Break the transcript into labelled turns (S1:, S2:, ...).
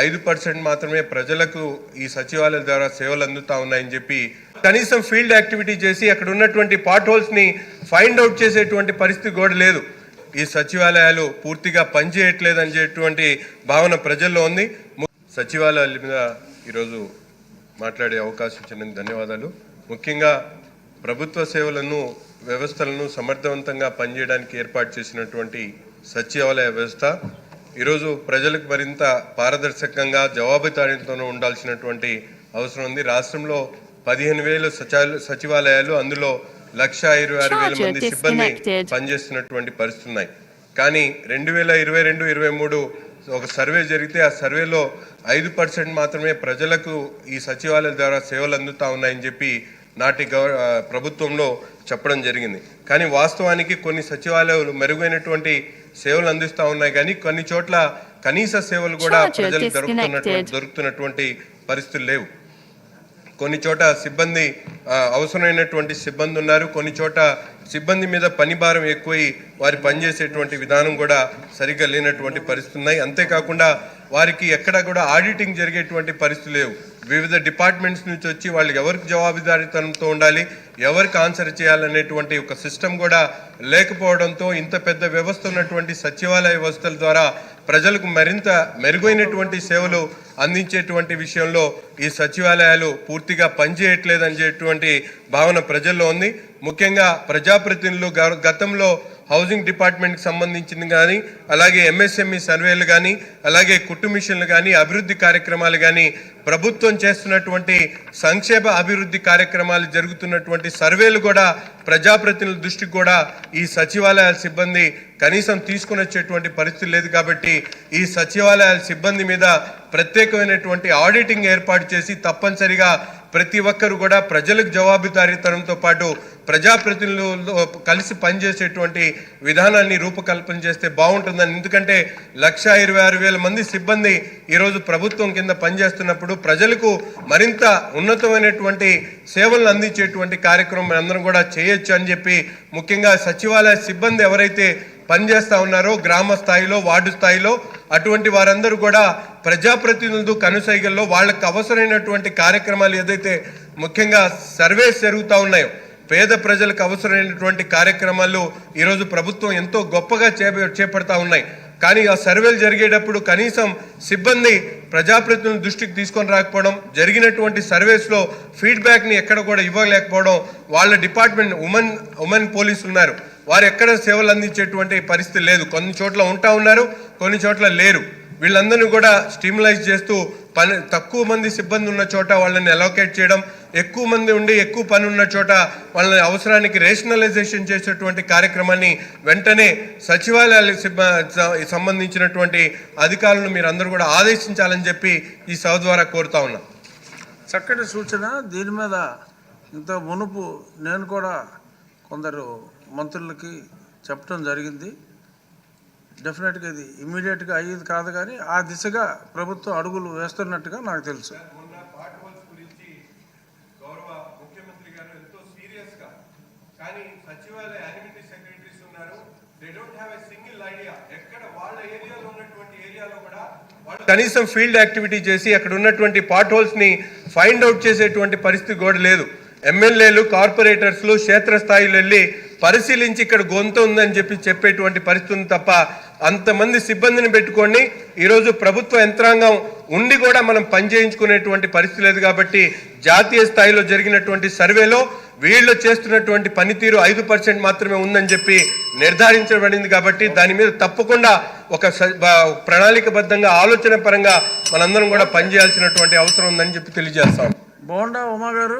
S1: 5% మాత్రమే ప్రజలకు ఈ సచివాలయాల ద్వారా సేవలు అందుతా ఉన్నాయని చెప్పి కనీసం ఫీల్డ్ యాక్టివిటీ చేసి అక్కడ ఉన్నటువంటి పాట్ హోల్స్ని ఫైండ్ అవుట్ చేసేటువంటి పరిస్థితి కూడా లేదు. ఈ సచివాలయాలు పూర్తిగా పనిచేయట్లేదు అనేటువంటి భావన ప్రజల్లో ఉంది. సచివాలయాల మీద ఈరోజు మాట్లాడే అవకాశం ఇచ్చినందుకు ధన్యవాదాలు. ముఖ్యంగా ప్రభుత్వ సేవలను వ్యవస్థలను సమర్థవంతంగా పనిచేయడానికి ఏర్పాటు చేసినటువంటి సచివాలయ వ్యవస్థ ఈరోజు ప్రజలకు మరింత పారదర్శకంగా జవాబుదారీతోనూ ఉండాల్సినటువంటి అవసరం ఉంది. రాష్ట్రంలో 15,000 సచివాలయాలు, అందులో 1,26,000 మంది సిబ్బంది పనిచేస్తున్నటువంటి పరిస్థితులు ఉన్నాయి. కానీ 2022-23 ఒక సర్వే జరిగితే ఆ సర్వేలో 5% మాత్రమే ప్రజలకు ఈ సచివాలయాల ద్వారా సేవలు అందుతా ఉన్నాయని చెప్పి నాటి ప్రభుత్వంలో చెప్పడం జరిగింది. కానీ వాస్తవానికి కొన్ని సచివాలయాలు మెరుగైనటువంటి సేవలు అందిస్తూ ఉన్నాయి, కానీ కొన్ని చోట్ల కనీస సేవలు కూడా ప్రజలకు దొరుకుతున్నటువంటి పరిస్థితులు లేవు. కొన్ని చోట సిబ్బంది అవసరమైనటువంటి సిబ్బంది ఉన్నారు, కొన్ని చోట సిబ్బంది మీద పని భారం ఎక్కువై వారి పనిచేసేటువంటి విధానం కూడా సరిగ్గా లేనటువంటి పరిస్థితులు ఉన్నాయి. అంతేకాకుండా వారికి ఎక్కడ కూడా ఆడిటింగ్ జరిగేటువంటి పరిస్థితులు లేవు. వివిధ డిపార్ట్మెంట్స్ నుంచి వచ్చి వాళ్ళు ఎవరికి జవాబుదారీతనంతో ఉండాలి, ఎవరికి ఆన్సర్ చేయాలనేటువంటి ఒక సిస్టమ్ కూడా లేకపోవడంతో ఇంత పెద్ద వ్యవస్థ ఉన్నటువంటి సచివాలయ వ్యవస్థల ద్వారా ప్రజలకు మరింత మెరుగైనటువంటి సేవలు అందించేటువంటి విషయంలో ఈ సచివాలయాలు పూర్తిగా పనిచేయట్లేదు అనేటువంటి భావన ప్రజల్లో ఉంది. ముఖ్యంగా ప్రజాప్రతినిధులు గతంలో హౌసింగ్ డిపార్ట్మెంట్కి సంబంధించింది కానీ, అలాగే ఎంఎస్ఎంఈ సర్వేలు కానీ, అలాగే కుట్టు మిషన్లు కానీ, అభివృద్ధి కార్యక్రమాలు కానీ, ప్రభుత్వం చేస్తున్నటువంటి సంక్షేమ అభివృద్ధి కార్యక్రమాలు జరుగుతున్నటువంటి సర్వేలు కూడా ప్రజాప్రతినిధుల దృష్టికి కూడా ఈ సచివాలయాల సిబ్బంది కనీసం తీసుకుని వచ్చేటువంటి పరిస్థితి లేదు. కాబట్టి ఈ సచివాలయాల సిబ్బంది మీద ప్రత్యేకమైనటువంటి ఆడిటింగ్ ఏర్పాటు చేసి తప్పనిసరిగా ప్రతి ఒక్కరు కూడా ప్రజలకు జవాబుదారీతనంతో పాటు ప్రజాప్రతినిధులు కలిసి పనిచేసేటువంటి విధానాన్ని రూపకల్పన చేస్తే బాగుంటుందని. ఎందుకంటే 1,26,000 మంది సిబ్బంది ఈరోజు ప్రభుత్వం కింద పనిచేస్తున్నప్పుడు ప్రజలకు మరింత ఉన్నతమైనటువంటి సేవలను అందించేటువంటి కార్యక్రమం అందరం కూడా చేయొచ్చు అని చెప్పి, ముఖ్యంగా సచివాలయ సిబ్బంది ఎవరైతే పనిచేస్తూ ఉన్నారో గ్రామ స్థాయిలో, వార్డు స్థాయిలో, అటువంటి వారందరూ కూడా ప్రజాప్రతినిధులు కనుసైగల్లో వాళ్ళకు అవసరమైనటువంటి కార్యక్రమాలు ఏదైతే ముఖ్యంగా సర్వేస్ జరుగుతూ ఉన్నాయో, పేద ప్రజలకు అవసరమైనటువంటి కార్యక్రమాలు ఈరోజు ప్రభుత్వం ఎంతో గొప్పగా చేపడతా ఉన్నాయి. కానీ ఆ సర్వేలు జరిగేటప్పుడు కనీసం సిబ్బంది ప్రజాప్రతినిధుల దృష్టికి తీసుకొని రాకపోవడం, జరిగినటువంటి సర్వేస్లో ఫీడ్బ్యాక్ని ఎక్కడ కూడా ఇవ్వలేకపోవడం, వాళ్ళ డిపార్ట్మెంట్ ఉమెన్ పోలీసులు ఉన్నారు, వారు ఎక్కడ సేవలు అందించేటువంటి పరిస్థితి లేదు. కొన్ని చోట్ల ఉంటా ఉన్నారు, కొన్ని చోట్ల లేరు. వీళ్ళందరినీ కూడా స్టిమ్యులైజ్ చేస్తూ తక్కువ మంది సిబ్బంది ఉన్న చోట వాళ్ళని అలోకేట్ చేయడం, ఎక్కువ మంది ఉండి ఎక్కువ పని ఉన్న చోట వాళ్ళని అవసరానికి రేషనలైజేషన్ చేసేటువంటి కార్యక్రమాన్ని వెంటనే సచివాలయాలకు సంబంధించినటువంటి అధికారులను మీరు అందరూ కూడా ఆదేశించాలని చెప్పి ఈ సభ ద్వారా కోరుతా ఉన్నాం.
S2: చక్కటి సూచన. దీని మీద ఇంత మునుపు నేను కూడా కొందరు మంత్రులకి చెప్పడం జరిగింది. డెఫినెట్గా ఇది ఇమ్మీడియట్గా అయ్యేది కాదు, కానీ ఆ దిశగా ప్రభుత్వం అడుగులు వేస్తున్నట్టుగా నాకు తెలుసు.
S1: కనీసం ఫీల్డ్ యాక్టివిటీ చేసి అక్కడ ఉన్నటువంటి పాట్ హోల్స్ని ఫైండ్ అవుట్ చేసేటువంటి పరిస్థితి కూడా లేదు. ఎమ్మెల్యేలు, కార్పొరేటర్స్లు క్షేత్రస్థాయిలో వెళ్ళి పరిశీలించి ఇక్కడ గొంతు ఉందని చెప్పేటువంటి పరిస్థితి తప్ప అంతమంది సిబ్బందిని పెట్టుకొని ఈరోజు ప్రభుత్వ యంత్రాంగం ఉండి కూడా మనం పనిచేయించుకునేటువంటి పరిస్థితి లేదు. కాబట్టి జాతీయ స్థాయిలో జరిగినటువంటి సర్వేలో వీళ్ళు చేస్తున్నటువంటి పనితీరు 5% మాత్రమే ఉందని చెప్పి నిర్ధారించబడింది. కాబట్టి దాని మీద తప్పకుండా ఒక ప్రణాళికబద్ధంగా ఆలోచన పరంగా మనందరం కూడా పనిచేయాల్సినటువంటి అవసరం ఉందని చెప్పి తెలియజేస్తాం.
S2: బోండా ఉమా గారు.